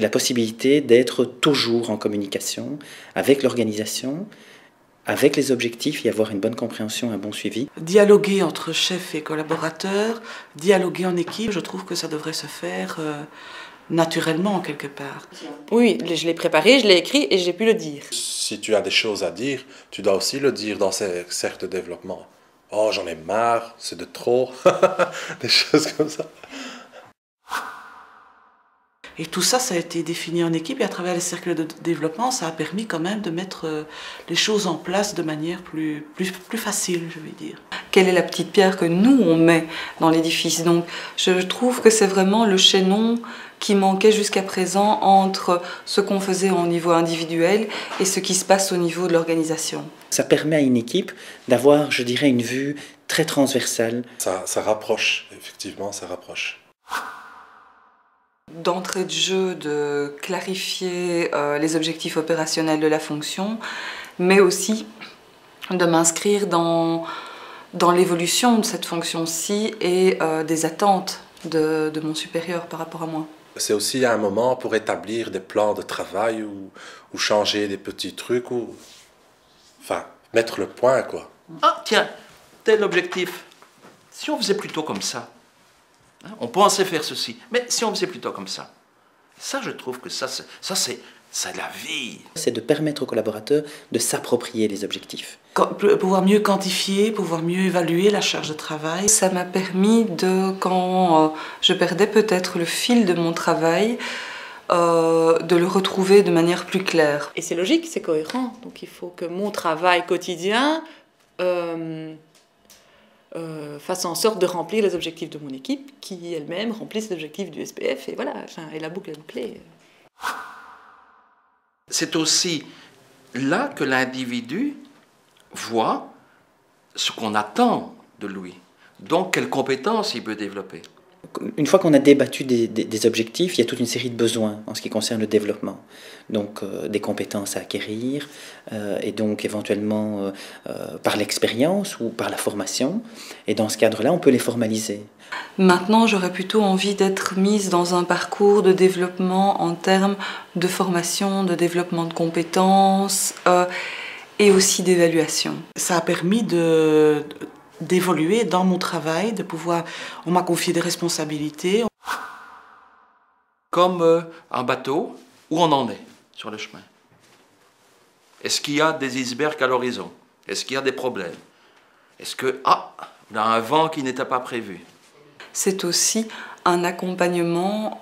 c'est la possibilité d'être toujours en communication avec l'organisation, avec les objectifs et avoir une bonne compréhension, un bon suivi. Dialoguer entre chefs et collaborateurs, dialoguer en équipe, je trouve que ça devrait se faire naturellement quelque part. Oui, je l'ai préparé, je l'ai écrit et j'ai pu le dire. Si tu as des choses à dire, tu dois aussi le dire dans ces cercles de développement. Oh, j'en ai marre, c'est de trop, des choses comme ça. Et tout ça, ça a été défini en équipe et à travers les cercles de développement, ça a permis quand même de mettre les choses en place de manière plus facile, je vais dire. Quelle est la petite pierre que nous, on met dans l'édifice? Donc, je trouve que c'est vraiment le chaînon qui manquait jusqu'à présent entre ce qu'on faisait au niveau individuel et ce qui se passe au niveau de l'organisation. Ça permet à une équipe d'avoir, je dirais, une vue très transversale. Ça rapproche, effectivement, ça rapproche. D'entrée de jeu, de clarifier les objectifs opérationnels de la fonction, mais aussi de m'inscrire dans l'évolution de cette fonction-ci et des attentes de mon supérieur par rapport à moi. C'est aussi un moment pour établir des plans de travail ou changer des petits trucs, ou enfin, mettre le point, quoi. Ah, tiens, tel objectif. Si on faisait plutôt comme ça, hein, on pensait faire ceci, mais si on faisait plutôt comme ça, je trouve que ça c'est la vie. C'est de permettre aux collaborateurs de s'approprier les objectifs. Pouvoir mieux quantifier, pouvoir mieux évaluer la charge de travail. Ça m'a permis quand je perdais peut-être le fil de mon travail, de le retrouver de manière plus claire. Et c'est logique, c'est cohérent. Donc il faut que mon travail quotidien fasse en sorte de remplir les objectifs de mon équipe, qui elle-même remplisse les objectifs du SPF. Et voilà, et la boucle est bouclée. C'est aussi là que l'individu voit ce qu'on attend de lui. Donc, quelles compétences il peut développer. Une fois qu'on a débattu des objectifs, il y a toute une série de besoins en ce qui concerne le développement. Donc des compétences à acquérir, et donc éventuellement par l'expérience ou par la formation. Et dans ce cadre-là, on peut les formaliser. Maintenant, j'aurais plutôt envie d'être mise dans un parcours de développement en termes de formation, de développement de compétences et aussi d'évaluation. Ça a permis d'évoluer dans mon travail, de pouvoir, on m'a confié des responsabilités. Comme un bateau, où on en est sur le chemin? Est-ce qu'il y a des icebergs à l'horizon? Est-ce qu'il y a des problèmes? Est-ce que, on a un vent qui n'était pas prévu? C'est aussi un accompagnement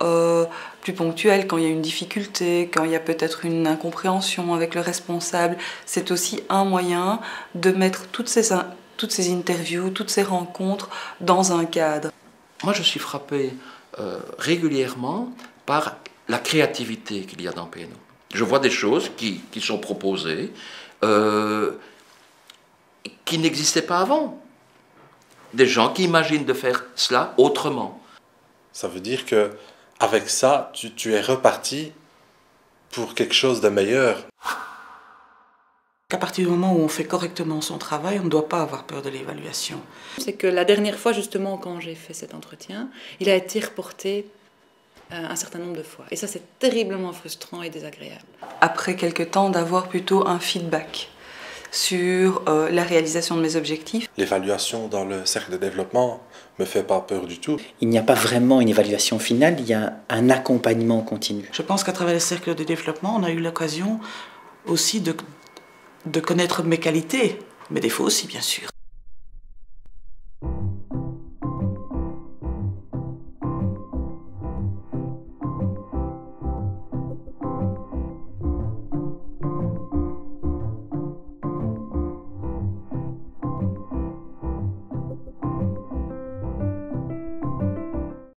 plus ponctuel quand il y a une difficulté, quand il y a peut-être une incompréhension avec le responsable. C'est aussi un moyen de mettre toutes ces interviews, toutes ces rencontres dans un cadre. Moi, je suis frappé régulièrement par la créativité qu'il y a dans PNO. Je vois des choses qui sont proposées, qui n'existaient pas avant. Des gens qui imaginent de faire cela autrement. Ça veut dire que avec ça, tu es reparti pour quelque chose de meilleur. Qu'à partir du moment où on fait correctement son travail, on ne doit pas avoir peur de l'évaluation. C'est que la dernière fois, justement, quand j'ai fait cet entretien, il a été reporté un certain nombre de fois. Et ça, c'est terriblement frustrant et désagréable. Après quelque temps, d'avoir plutôt un feedback sur la réalisation de mes objectifs. L'évaluation dans le cercle de développement me fait pas peur du tout. Il n'y a pas vraiment une évaluation finale, il y a un accompagnement continu. Je pense qu'à travers les cercles de développement, on a eu l'occasion aussi de connaître mes qualités, mes défauts aussi bien sûr.